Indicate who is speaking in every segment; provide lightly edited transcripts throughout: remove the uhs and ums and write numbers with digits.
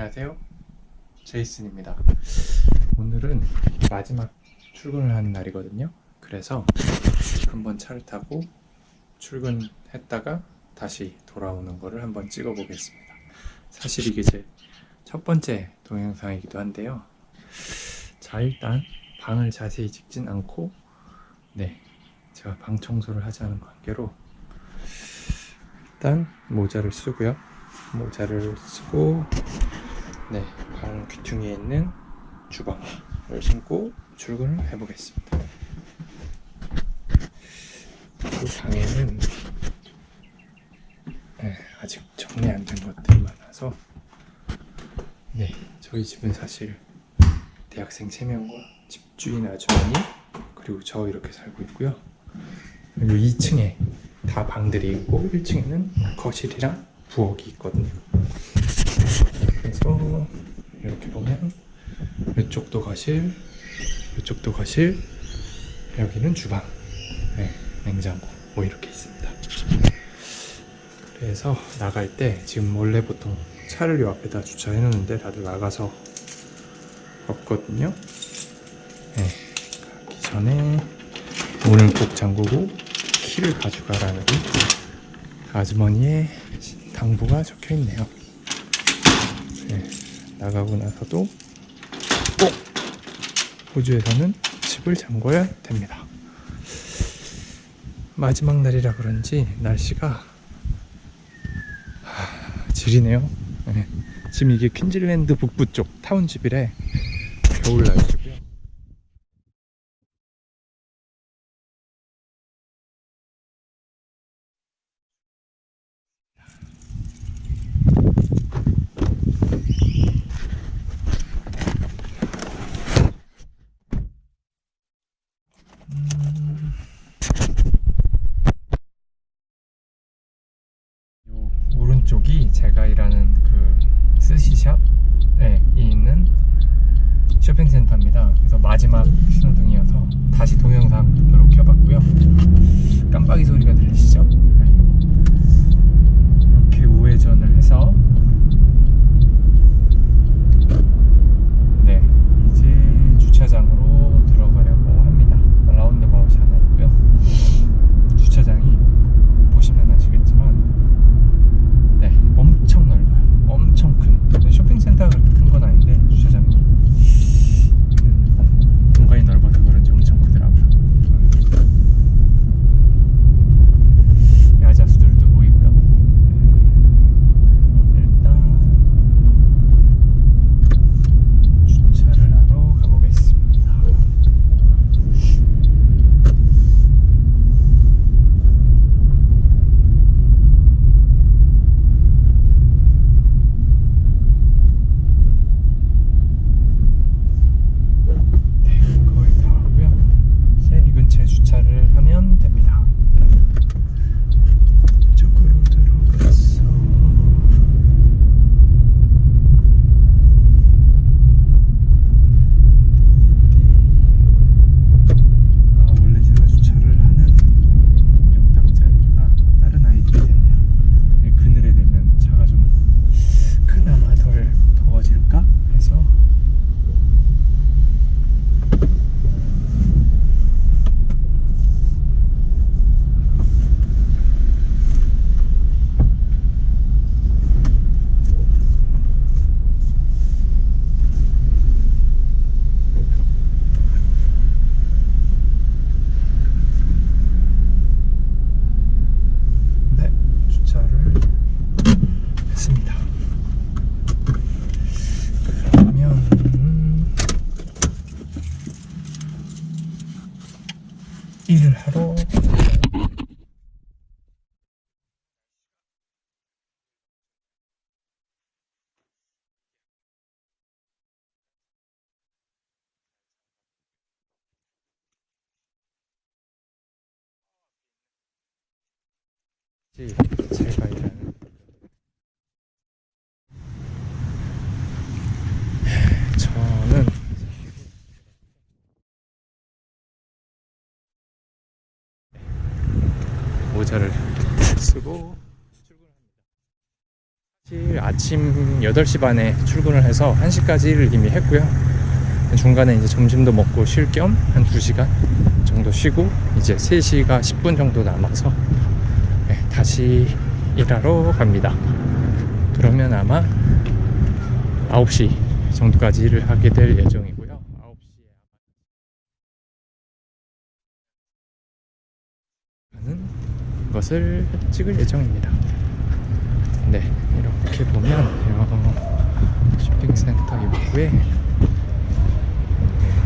Speaker 1: 안녕하세요, 제이슨입니다. 오늘은 마지막 출근을 하는 날이거든요. 그래서 한번 차를 타고 출근했다가 다시 돌아오는 거를 한번 찍어 보겠습니다. 사실 이게 제 첫 번째 동영상이기도 한데요. 자, 일단 방을 자세히 찍진 않고, 제가 방 청소를 하자는 관계로 일단 모자를 쓰고요. 모자를 쓰고, 방 귀퉁이에 있는 주방을 신고 출근을 해보겠습니다. 이 방에는 아직 정리 안 된 것들이 많아서, 저희 집은 사실 대학생 3명과 집주인 아주머니, 그리고 저 이렇게 살고 있고요. 그리고 2층에 다 방들이 있고 1층에는 거실이랑 부엌이 있거든요. 그래서 이렇게 보면 이쪽도 거실, 이쪽도 거실, 여기는 주방, 냉장고 뭐 이렇게 있습니다. 그래서 나갈 때 지금 원래 보통 차를 요 앞에다 주차해 놓는데 다들 나가서 없거든요. 가기 전에 문을 꼭 잠그고 키를 가져가라는 아주머니의 당부가 적혀 있네요. 나가고 나서도 꼭 호주에서는 집을 잠궈야 됩니다. 마지막 날이라 그런지 날씨가 지리네요. 지금 이게 퀸즐랜드 북부 쪽 타운집이래. 겨울 날씨고요. 요 오른쪽이 제가 일하는 그 스시샵에 있는 쇼핑센터입니다. 그래서 마지막 신호등이어서 다시 동영상으로 켜봤고요. 깜빡이 소리가 들리시죠? 이렇게 우회전을 해서 이제 주차장으로 들어가려고 합니다. 라운드바웃이 하나 있고요. 주차장이 보시면 아시겠지만 엄청 넓어요. 엄청 큰 쇼핑센터가 그렇게 큰 건 아닌데 주차장이 공간이 넓어서 그런지 엄청 크더라고요. 야자수들도 보이고요. 일단 주차를 하러 가보겠습니다. 거의 다 하고요. 이제 이 근처에 주차를 하면 됩니다. 이쪽으로 들어가서 원래 제가 주차를 하는 영당 자리가 다른 아이들이 됐네요. 그늘에 대면 차가 좀 그나마 덜 더워질까 해서 주차를 했습니다. 그러면 일을 하러 제가 일하는 저는 모자를 쓰고 아침 8시 반에 출근을 해서 1시까지 일을 이미 했고요. 중간에 이제 점심도 먹고 쉴 겸 한 2시간 정도 쉬고 이제 3시가 10분 정도 남아서 다시 일하러 갑니다. 그러면 아마 9시 정도까지 일을 하게 될 예정이고요. 9시에 하는 것을 찍을 예정입니다. 네, 이렇게 보면 쇼핑센터 입구에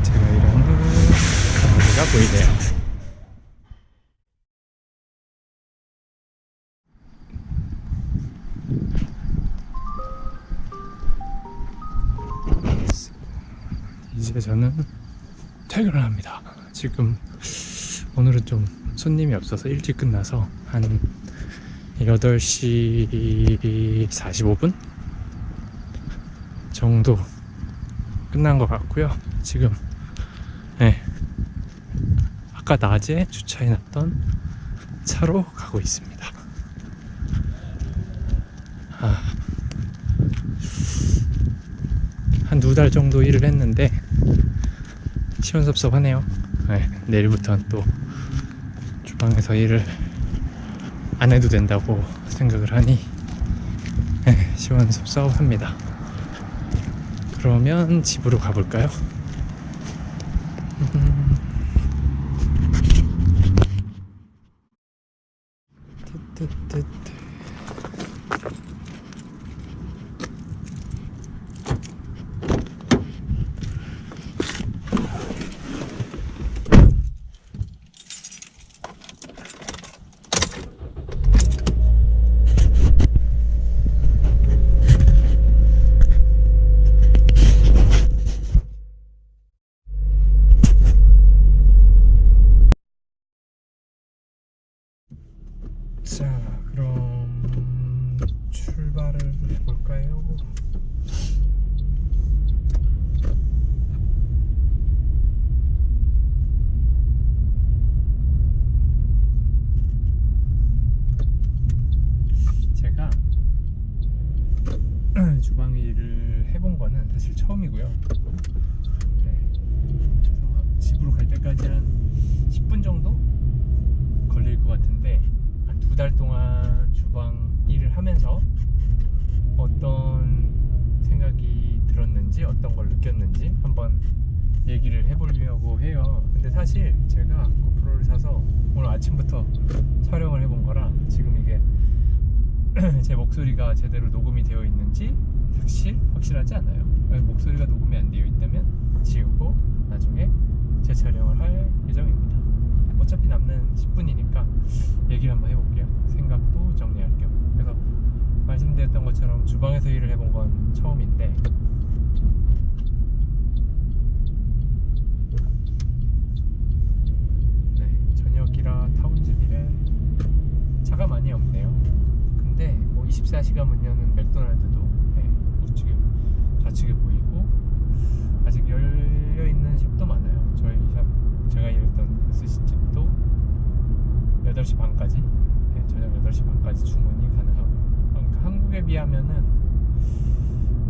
Speaker 1: 제가 일하는 가게가 보이네요. 이제 저는 퇴근을 합니다. 지금 오늘은 좀 손님이 없어서 일찍 끝나서 한 8시 45분 정도 끝난 것 같고요. 지금 아까 낮에 주차해놨던 차로 가고 있습니다. 한 2달 정도 일을 했는데 시원섭섭하네요. 내일부터는 또 주방에서 일을 안 해도 된다고 생각을 하니 시원섭섭합니다. 그러면 집으로 가볼까요? 자, 그럼 출발을 해볼까요? 제가 주방 일을 해본 거는 사실 처음이고요. 그래서 집으로 갈 때까지 한 10분 정도 걸릴 것 같은데, 한 2달 동안 주방 일을 하면서 어떤 생각이 들었는지, 어떤 걸 느꼈는지 한번 얘기를 해보려고 해요. 근데 사실 제가 고프로를 사서 오늘 아침부터 촬영을 해본 거라 지금 이게 제 목소리가 제대로 녹음이 되어 있는지 확실하지 않아요. 목소리가 녹음이 안 되어 있다면 지우고 나중에 재촬영을 할 예정입니다. 어차피 남는 10분이니까 얘기를 한번 해볼게요. 생각도 정리할 겸. 그래서 말씀드렸던 것처럼 주방에서 일을 해본 건 처음인데, 저녁이라 타운집이래 차가 많이 없네요. 근데 뭐 24시간 문 여는 맥도날드도 우측에 좌측에 보이고 아직 열려있는 샵도 많아요. 저희 샵, 제가 일했던 그 스시집도 8시 반까지, 저녁 8시 반까지 주문이 가능하고, 그러니까 한국에 비하면은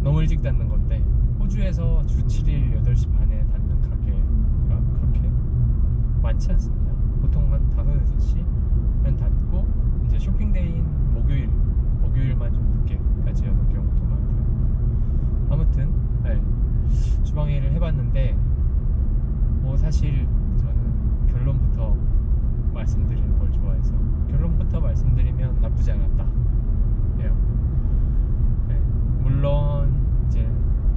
Speaker 1: 너무 일찍 닫는 건데, 호주에서 주 7일 8시 반에 닫는 가게가 그렇게 많지 않습니다. 보통 한 5-6시면 닫고, 이제 쇼핑데이인 목요일만 좀 늦게까지 여는 경우도 많고요. 아무튼 주방 일을 해봤는데, 뭐 사실 저는 결론부터 말씀드리는 걸 좋아해서 결론부터 말씀드리면 나쁘지 않았다 해요. 물론 이제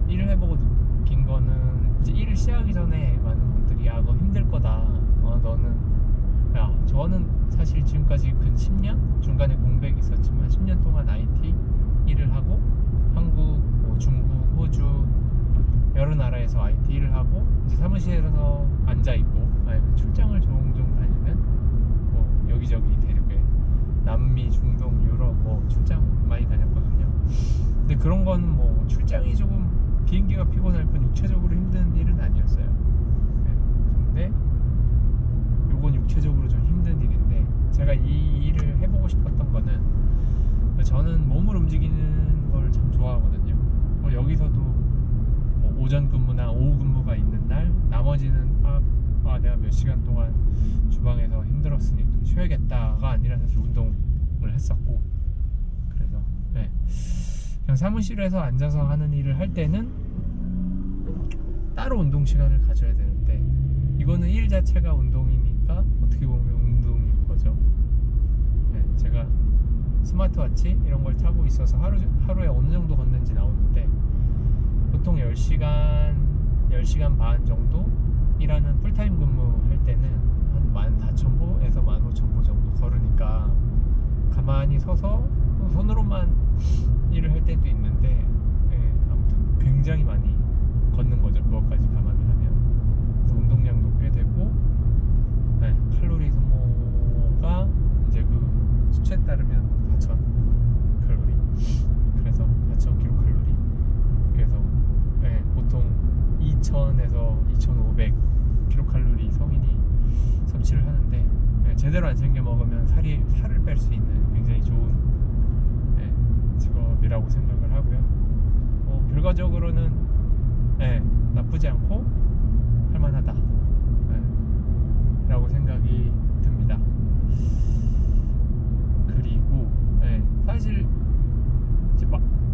Speaker 1: 일을 해보고 느낀 거는, 이제 일을 시작하기 전에 많은 분들이 너 힘들 거다, 저는 사실 지금까지 근 10년 중간에 공백이 있었지만 10년 동안 IT 일을 하고, 한국, 중국, 호주 여러 나라에서 IT 일을 하고, 이제 사무실에서 앉아 있고, 아니면 출장을 종종 다니면 여기저기 대륙에 남미, 중동, 유럽 출장 많이 다녔거든요. 근데 그런 건 출장이 조금 비행기가 피곤할 뿐 육체적으로 힘든 일은 아니었어요. 근데 요건 육체적으로 좀 힘든 일인데, 제가 이 일을 해보고 싶었던 거는, 저는 몸을 움직이는 걸 참 좋아하거든요. 여기서도 뭐 오전 근무나 오후 근무가 있는 날 나머지는 내가 몇 시간 동안 주방에서 힘들었으니 또 쉬어야겠다가 아니라 사실 운동을 했었고, 그래서 네. 그냥 사무실에서 앉아서 하는 일을 할 때는 따로 운동 시간을 가져야 되는데, 이거는 일 자체가 운동이니까 어떻게 보면 운동인 거죠. 네, 제가 스마트워치 이런 걸 타고 있어서 하루에 어느 정도 걷는지 나오는데, 보통 10시간 반 정도 일하는 풀타임 근무할 때는 한 14,000보에서 15,000보 정도 걸으니까 가만히 서서 손으로만 일을 할 때도 있는데, 아무튼 굉장히 많이 걷는 거죠. 그것까지 감안을 하면. 그래서 운동량도 꽤 되고, 칼로리 소모가 이제 그 수치에 따르면 4,000칼로리, 그래서 4,000kcal. 그래서 보통 2,000에서 2,500kcal 성인이 섭취를 하는데, 제대로 안 챙겨 먹으면 살을 뺄 수 있는 굉장히 좋은 직업이라고 생각을 하고요. 결과적으로는 나쁘지 않고 할만하다 라고 생각이 듭니다. 그리고 사실 이제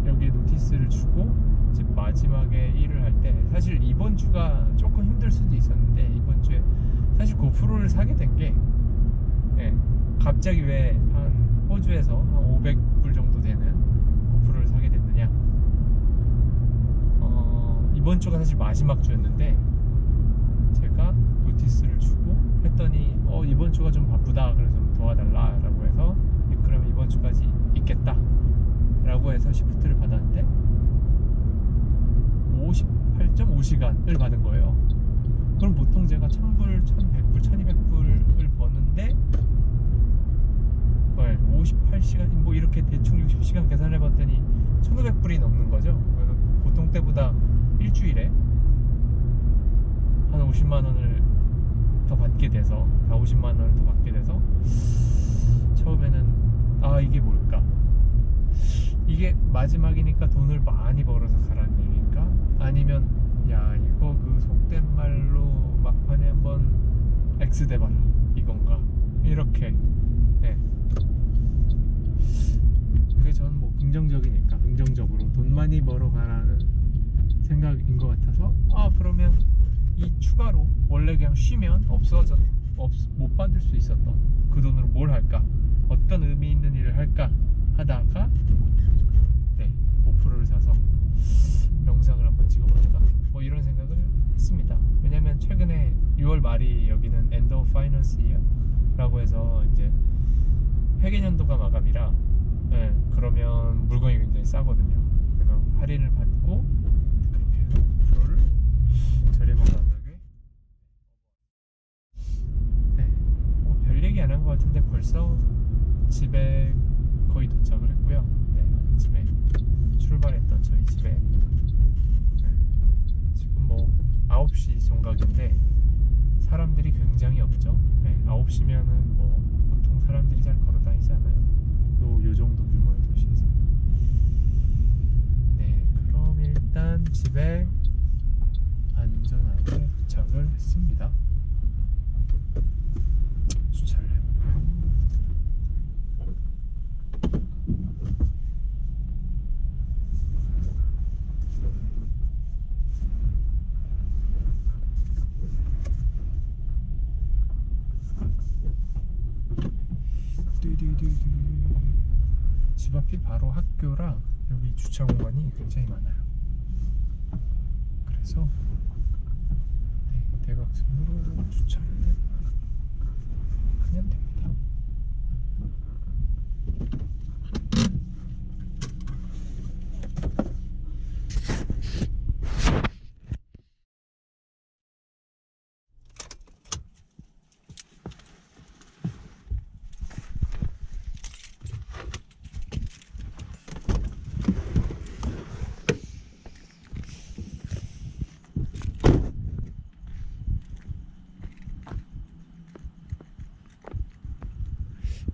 Speaker 1: 여기에 노티스를 주고 이제 마지막에 일을 할 때, 사실 이번 주가 조금 힘들 수도 있었는데, 이번 주에 사실 고프로를 사게 된 게 갑자기 왜 한 호주에서 한 500불 정도 되는 고프로를 사게 됐느냐, 이번 주가 사실 마지막 주였는데 제가 노티스를 주고 했더니 이번 주가 좀 바쁘다, 그래서 좀 도와달라 라고 해서, 그러면 이번 주까지 있겠다 라고 해서 시프트를 받았는데 58.5시간을 받은 거예요. 그럼 보통 제가 1000불, 1100불, 1200불을 버는데 58시간 뭐 이렇게 대충 60시간 계산해 봤더니 1500불이 넘는 거죠. 그래서 보통 때보다 일주일에 한 50만원을 더 받게 돼서, 50만원을 더 받게 돼서, 처음에는 이게 뭘까, 이게 마지막이니까 돈을 많이 벌어서 가라는 얘기인가, 아니면 이거 그 속된 말로 막판에 한번 X 대봐라 이건가, 이렇게. 그게 저는 뭐 긍정적으로 돈 많이 벌어 가라는 생각인 것 같아서, 그러면 이 추가로 원래 그냥 쉬면 못 받을 수 있었던 그 돈으로 뭘 할까, 어떤 의미 있는 일을 할까 하다가 고프로를 사서 영상을 한번 찍어볼까, 뭐 이런 생각을 했습니다. 왜냐면 최근에 6월 말이 여기는 End of Finance Year 라고 해서 이제 회계년도가 마감이라, 그러면 물건이 굉장히 싸거든요. 그래서 할인을 받고 그렇게 해서 고프로를 저렴한 가격에, 별 얘기 안 한 것 같은데 벌써 집에 거의 도착을 했고요. 아침에 출발했던 저희 집에 지금 뭐 9시 정각인데 사람들이 굉장히 없죠. 9시면은 뭐 보통 사람들이 잘 걸어 다니지 않아요. 요 정도 규모의 도시에서. 그럼 일단 집에 안전하게 도착을 했습니다. 주차를 해볼까요? 집 앞이 바로 학교라 여기 주차 공간이 굉장히 많아요. 그래서 대각선으로 주차를 하면 됩니다.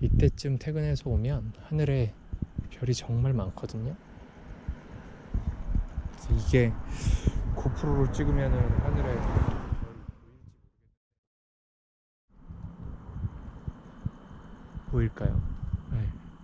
Speaker 1: 이때쯤 퇴근해서 오면 하늘에 별이 정말 많거든요. 그래서 이게 고프로로 찍으면은 하늘에 보일까요?